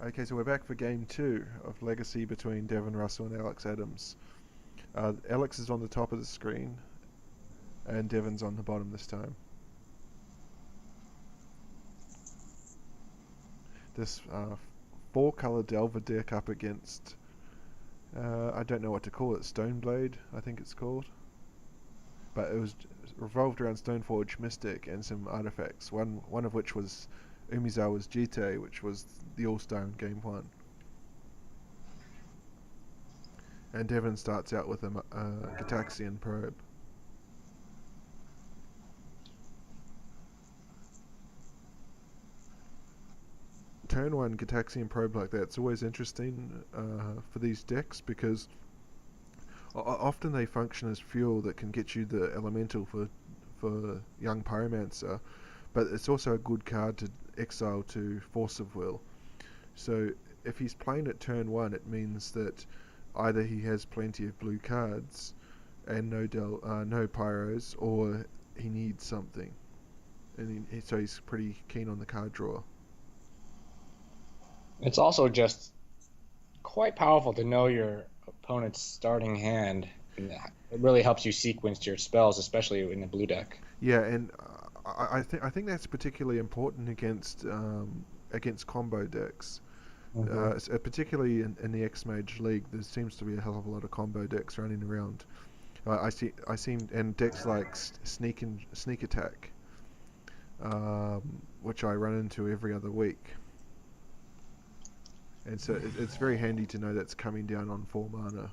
Okay, so we're back for game two of Legacy between Devin Russell and Alex Adams. Alex is on the top of the screen, and Devin's on the bottom this time. This four-color Delver deck up against, I don't know what to call it, Stoneblade, I think it's called. But it was revolved around Stoneforge Mystic and some artifacts, one of which was Umizawa's Jite, which was the All-Star in game one. And Devin starts out with a Gitaxian Probe. Turn one Gitaxian Probe like that, it's always interesting for these decks because often they function as fuel that can get you the elemental for young Pyromancer, but it's also a good card to exile to Force of Will. So if he's playing at turn one, it means that either he has plenty of blue cards and no pyros, or he needs something, and so he's pretty keen on the card draw. It's also just quite powerful to know your opponent's starting hand. And it really helps you sequence your spells, especially in the blue deck. Yeah, and I think that's particularly important against combo decks. Particularly in the X-Mage League, there seems to be a hell of a lot of combo decks running around. I seem and decks like Sneak Attack, which I run into every other week. And so it's very handy to know that's coming down on 4 mana.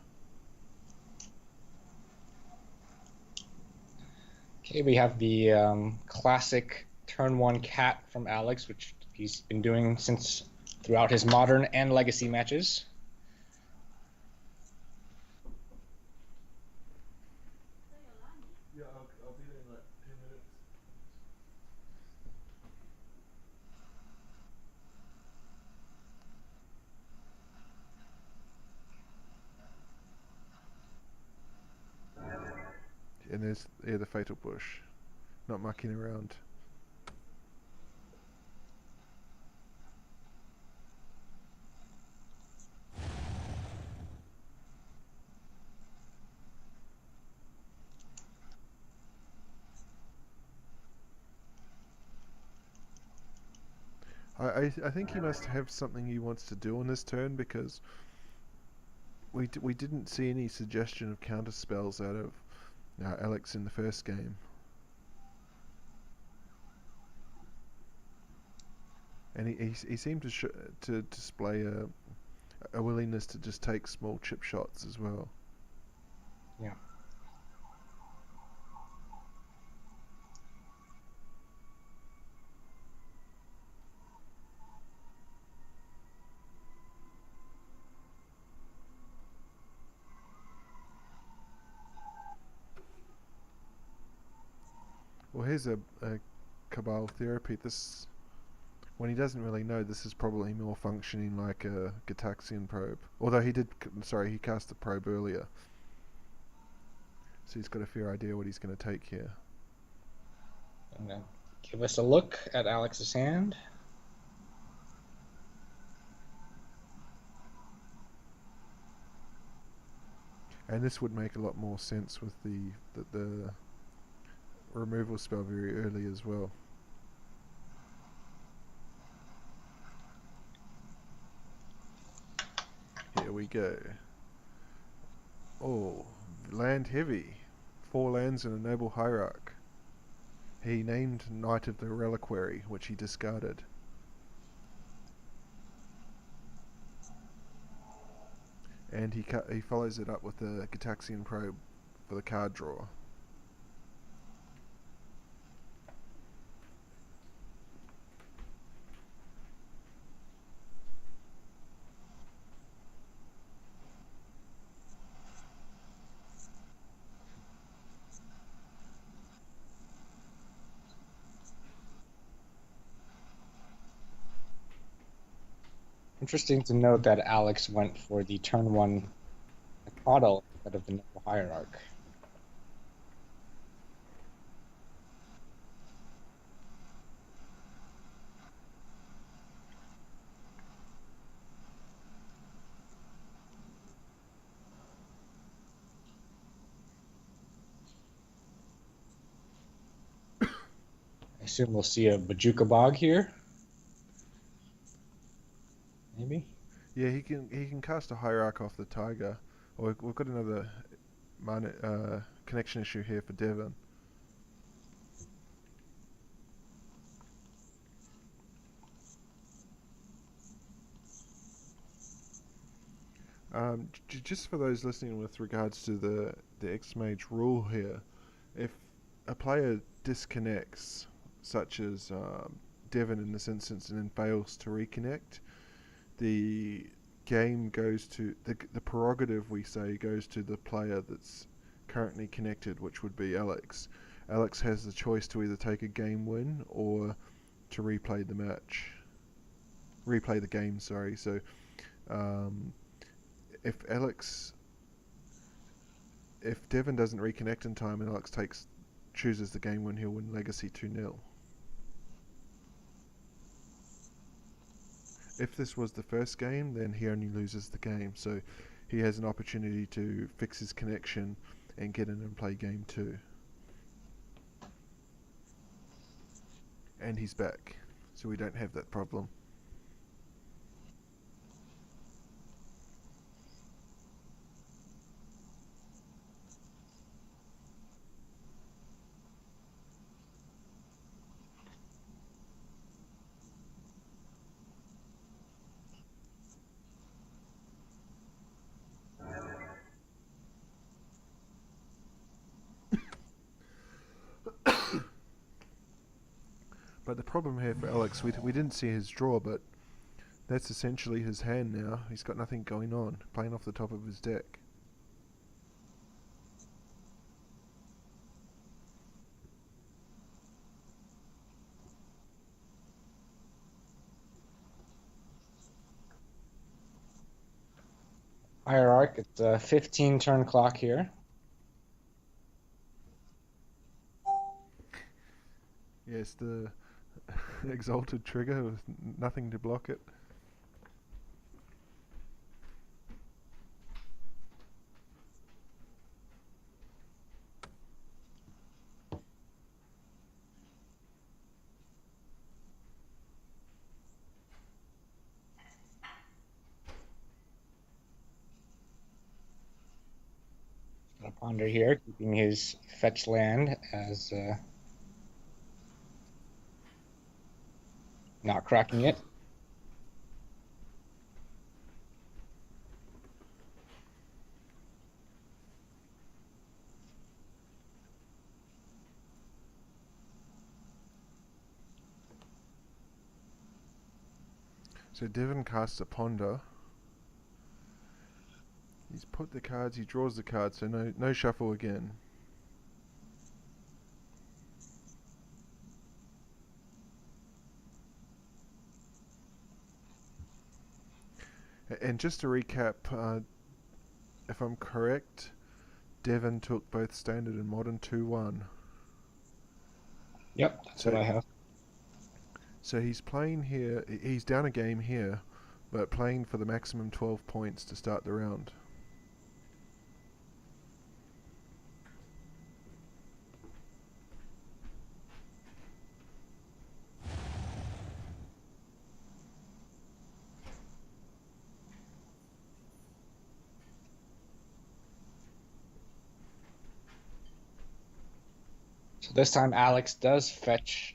Okay, we have the classic turn one cat from Alex, which he's been doing since throughout his modern and legacy matches. Yeah, I'll be there in like 10 minutes. And there's the Fatal Push. Not mucking around. I think he must have something he wants to do on this turn because we didn't see any suggestion of counter spells out of Alex in the first game. And he seemed to display a willingness to just take small chip shots as well. Yeah. Well, here's a Cabal Therapy. When he doesn't really know, this is probably more functioning like a Gitaxian Probe. Although he cast the Probe earlier. So he's got a fair idea what he's going to take here. And then give us a look at Alex's hand. And this would make a lot more sense with the removal spell very early as well. Here we go. Oh, land heavy. 4 lands and a Noble Hierarch. He named Knight of the Reliquary, which he discarded. And he follows it up with a Gitaxian Probe for the card draw. Interesting to note that Alex went for the turn one auto instead of the Noble Hierarch. assume we'll see a Bajuka Bog here. Maybe. Yeah, he can cast a Hierarch off the Tiger. Oh, we've got another connection issue here for Devin. Just for those listening with regards to the X-Mage rule here, if a player disconnects, such as Devin in this instance, and then fails to reconnect, the game goes to the prerogative, we say, goes to the player that's currently connected, which would be Alex. Alex has the choice to either take a game win or to replay the game. Sorry. So um, if Devin doesn't reconnect in time and Alex chooses the game win, he'll win Legacy 2-0. If this was the first game, then he only loses the game. So he has an opportunity to fix his connection and get in and play game 2. And he's back, so we don't have that problem. But the problem here for Alex, we didn't see his draw, but that's essentially his hand now. He's got nothing going on, playing off the top of his deck. Hierarch, it's a 15 turn clock here. Yes, the exalted trigger with nothing to block it. Gonna ponder here, keeping his fetch land as not cracking it. So Devin casts a ponder. He's put the cards, he draws the cards, so no shuffle again. And just to recap, if I'm correct, Devin took both standard and modern 2-1. Yep, that's what I have. So he's playing here, he's down a game here, but playing for the maximum 12 points to start the round. So this time Alex does fetch.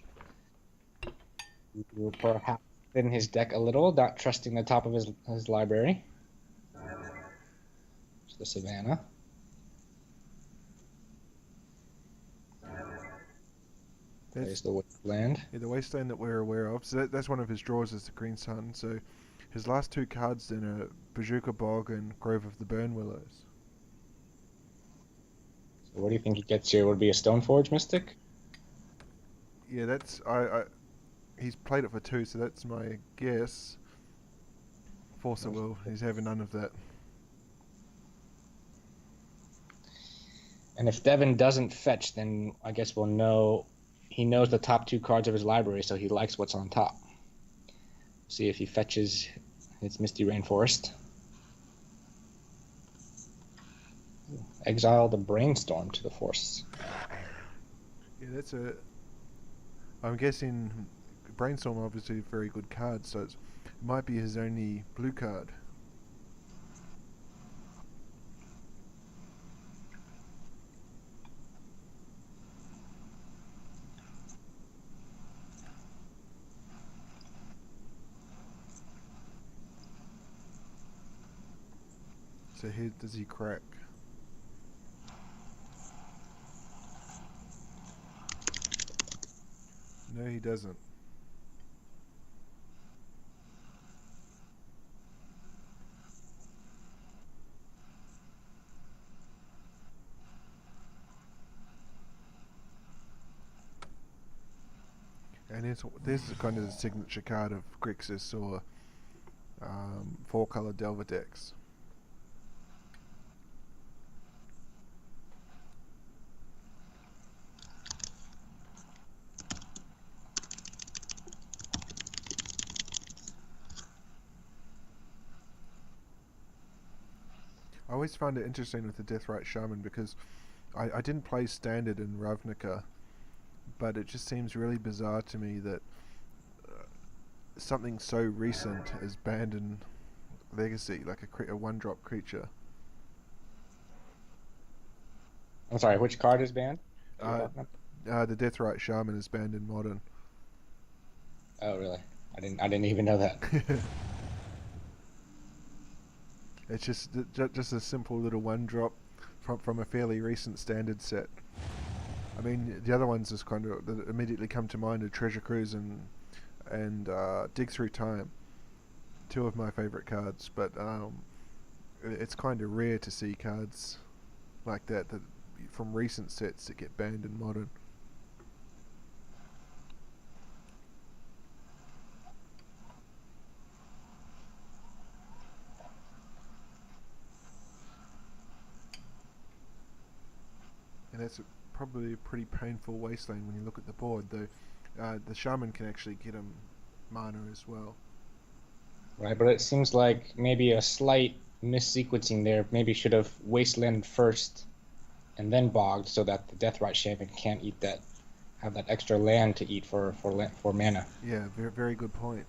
He will perhaps thin his deck a little, not trusting the top of his library. It's the Savannah. There's the wasteland. Yeah, the wasteland that we're aware of. So that's one of his draws is the Green Sun. So his last two cards then are Bajuka Bog and Grove of the Burn Willows. So what do you think he gets here? Would it be a Stoneforge Mystic? Yeah, that's he's played it for 2, so that's my guess. Force of Will. He's having none of that. And if Devin doesn't fetch, then I guess we'll know he knows the top 2 cards of his library, so he likes what's on top. See if he fetches his Misty Rainforest. Exile the Brainstorm to the Force. Yeah, that's I'm guessing Brainstorm obviously a very good card, so it might be his only blue card. So here, does he crack? No, he doesn't. And there's kind of the signature card of Grixis or four-color Delver decks. I always find it interesting with the Deathrite Shaman because I didn't play Standard in Ravnica, but it just seems really bizarre to me that something so recent is banned in Legacy, like a one-drop creature. I'm sorry, which card is banned? Are you Uh, talking about? the Deathrite Shaman is banned in Modern. Oh, really? I didn't even know that. It's just a simple little one-drop from a fairly recent Standard set. I mean, the other ones just kind of that immediately come to mind are Treasure Cruise and Dig Through Time, two of my favourite cards. But it's kind of rare to see cards like that from recent sets that get banned in Modern. And that's probably a pretty painful wasteland when you look at the board, though. The Shaman can actually get him mana as well. Right, but it seems like maybe a slight missequencing there. Maybe should have Wasteland first and then Bogged so that the Deathrite Shaman can't eat that, have that extra land to eat for mana. Yeah, very, very good point.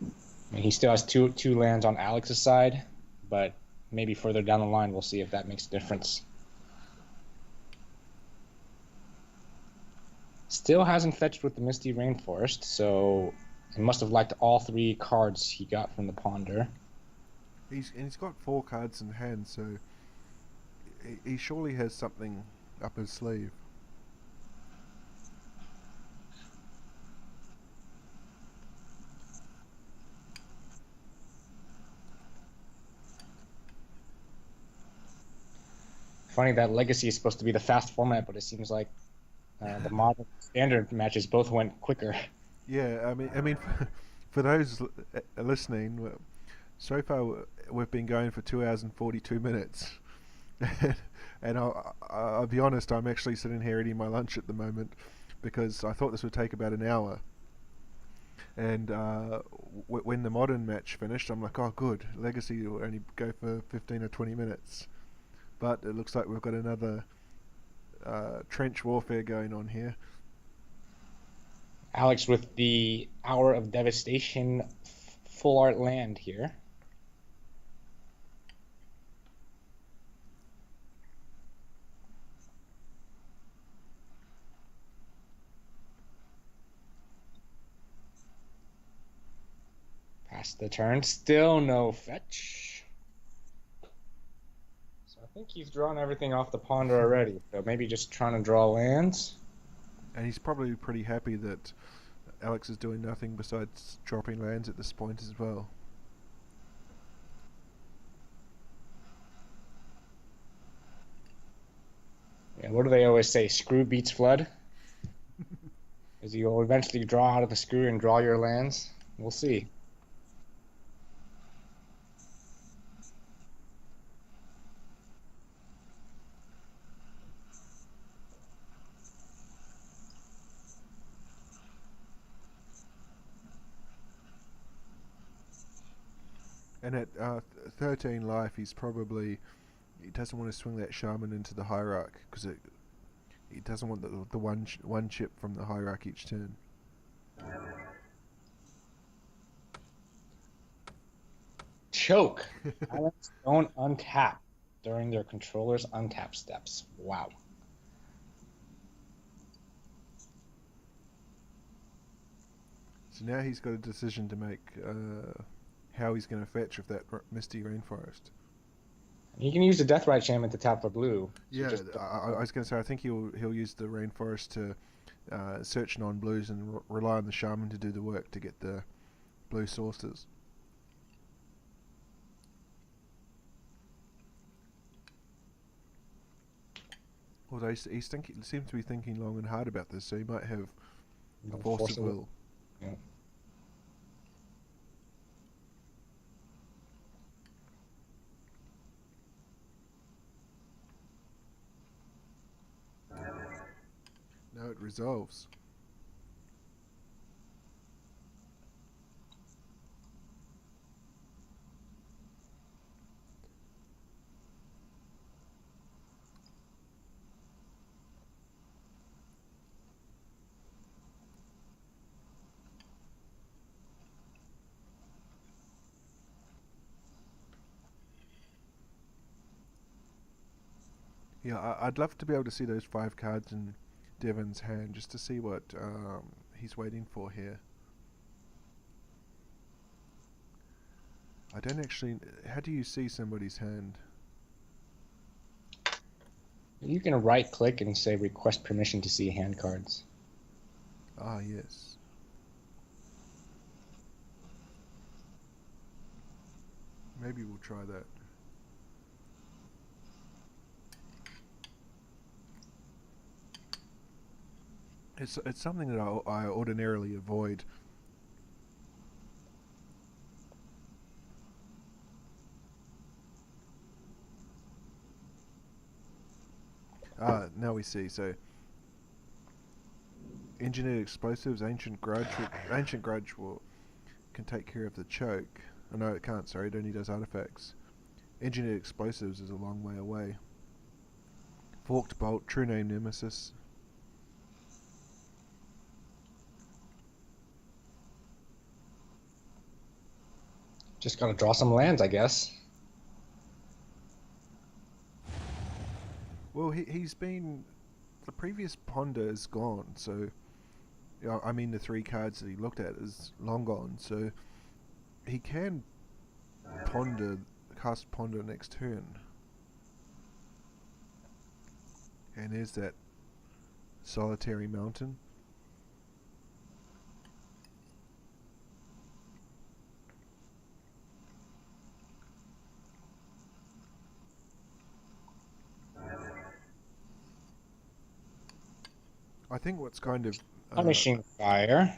I mean, he still has two lands on Alex's side, but maybe further down the line we'll see if that makes a difference. Still hasn't fetched with the Misty Rainforest, so he must have liked all three cards he got from the Ponder. He's got four cards in hand, so he surely has something up his sleeve. Funny that Legacy is supposed to be the fast format, but it seems like the modern standard matches both went quicker. Yeah, I mean, for those listening, so far we've been going for 2 hours and 42 minutes, and I'll be honest, I'm actually sitting here eating my lunch at the moment because I thought this would take about an hour. And when the Modern match finished, I'm like, oh, good, Legacy will only go for 15 or 20 minutes. But it looks like we've got another trench warfare going on here. Alex with the Hour of Devastation full art land here. Pass the turn, still no fetch. So I think he's drawn everything off the Ponder already. So maybe just trying to draw lands. And he's probably pretty happy that Alex is doing nothing besides dropping lands at this point as well. Yeah, what do they always say? Screw beats flood? Is you'll eventually draw out of the screw and draw your lands? We'll see. And at 13 life, he doesn't want to swing that Shaman into the Hierarch because He doesn't want the one chip from the hierarch each turn. Choke. Islands don't untap during their controller's untap steps. Wow. So now he's got a decision to make, how he's going to fetch with that Misty Rainforest. You can use the Deathrite Shaman to tap for blue. So Yeah, I was going to say I think he'll use the Rainforest to search non-blues and rely on the Shaman to do the work to get the blue sources. Although he seems to be thinking long and hard about this, so he might have a force of will. Yeah. No, it resolves. Yeah, I'd love to be able to see those 5 cards in Devin's hand just to see what he's waiting for here. I don't actually. How do you see somebody's hand? You can right click and say request permission to see hand cards. Ah, yes. Maybe we'll try that. It's something that I ordinarily avoid. Now we see. So, engineered explosives, ancient grudge. Ancient grudge can take care of the choke. Oh, no, it can't. Sorry, it only does artifacts. Engineered explosives is a long way away. Forked bolt, true name nemesis. Just gotta draw some lands, I guess. Well, he's been. The previous ponder is gone, so. I mean, the 3 cards that he looked at is long gone, so he can cast ponder next turn. And there's that solitary mountain. I think what's kind of Punishing Fire.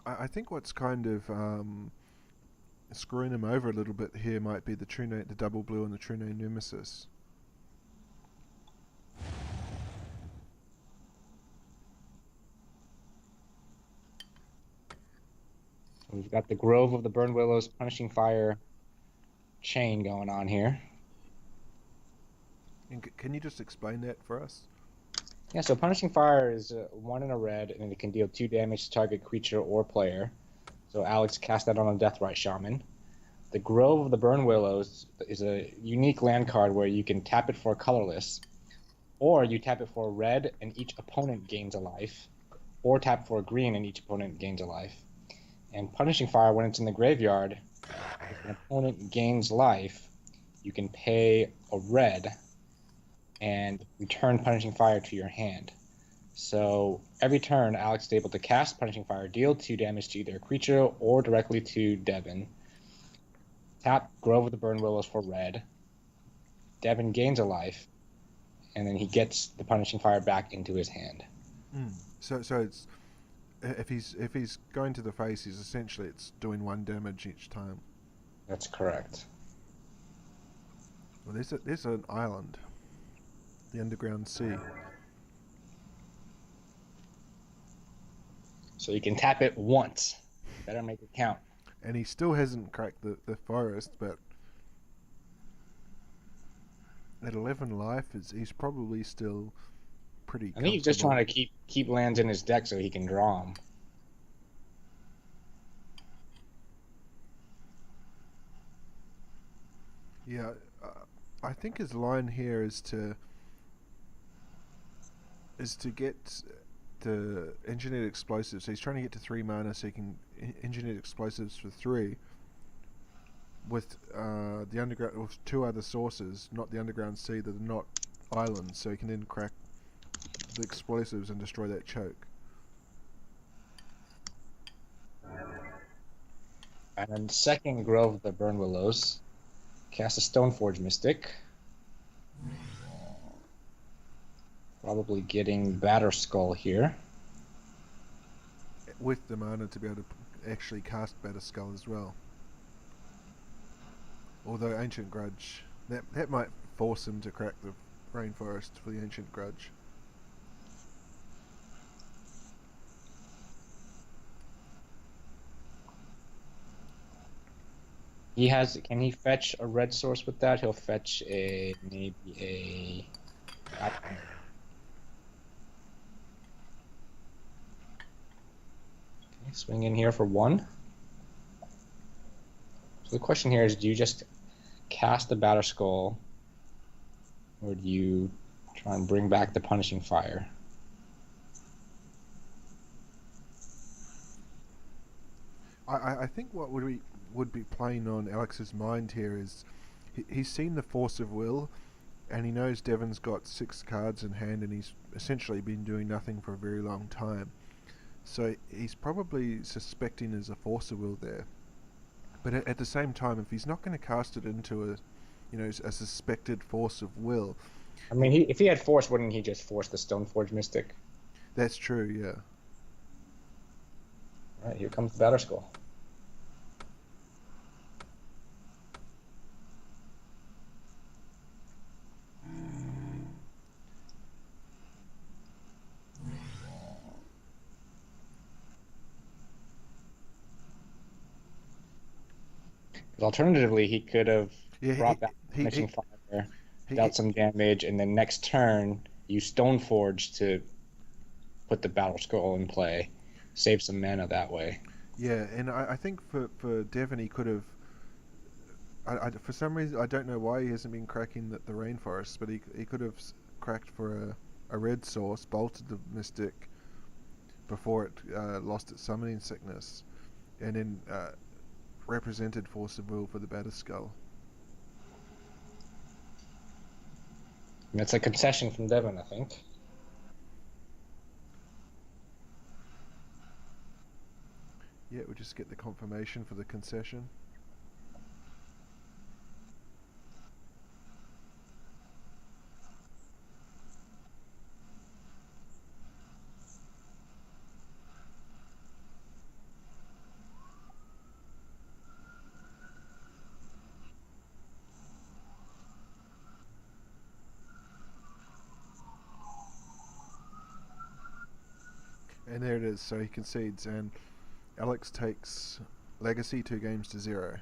I think what's kind of screwing him over a little bit here might be the double blue and the true name nemesis. We've got the Grove of the Burned Willows Punishing Fire chain going on here. And can you just explain that for us? Yeah, so Punishing Fire is 1 in a red, and it can deal 2 damage to target creature or player. So Alex cast that on a Deathrite Shaman. The Grove of the Burned Willows is a unique land card where you can tap it for colorless, or you tap it for red and each opponent gains a life, or tap for green and each opponent gains a life. And Punishing Fire, when it's in the graveyard, if an opponent gains life, you can pay a red and return Punishing Fire to your hand. So every turn, Alex is able to cast Punishing Fire, deal 2 damage to either a creature or directly to Devin. Tap Grove of the Burned Willows for red. Devin gains a life, and then he gets the Punishing Fire back into his hand. So it's if he's going to the face, it's doing 1 damage each time. That's correct. Well, there's an island, the underground sea. So you can tap it once. Better make it count. And he still hasn't cracked the forest, but at 11 life, he's probably still pretty I think he's just trying comfortable. to keep lands in his deck so he can draw them. Yeah, I think his line here is to get the engineered explosives. So he's trying to get to 3 mana so he can engineer explosives for 3 with the underground with 2 other sources, not the underground sea that are not islands, so he can then crack the explosives and destroy that choke. And then second Grove of the Burn Willows. Cast a Stoneforge Mystic. Probably getting Batter Skull here. With the mana to be able to actually cast Better Skull as well. Although Ancient Grudge, that might force him to crack the Rainforest for the Ancient Grudge. Can he fetch a red source with that? He'll fetch maybe a. Okay, swing in here for 1. So the question here is, do you just cast the Batter Skull, or do you try and bring back the Punishing Fire? I think what would be playing on Alex's mind here is he's seen the Force of Will, and he knows Devin's got 6 cards in hand, and he's essentially been doing nothing for a very long time. So he's probably suspecting there's a Force of Will there. But at the same time, if he's not going to cast it into a suspected Force of Will, I mean, if he had Force, wouldn't he just force the Stoneforge Mystic? that's true. Yeah. All right, here comes the Batter Skull. Alternatively, he could have Yeah. brought back He he Punishing Fire, he dealt some damage, and then next turn use Stoneforge to put the Battle Skull in play, save some mana that way. Yeah, and I think for Devon he could have. For some reason I don't know why he hasn't been cracking the rainforest, but he could have cracked for a red source, bolted the mystic before it lost its summoning sickness, and then represented Force of Will for the Batter Skull. And it's a concession from Devin, I think. Yeah, we just get the confirmation for the concession. And there it is. So he concedes, and Alex takes Legacy 2 games to 0.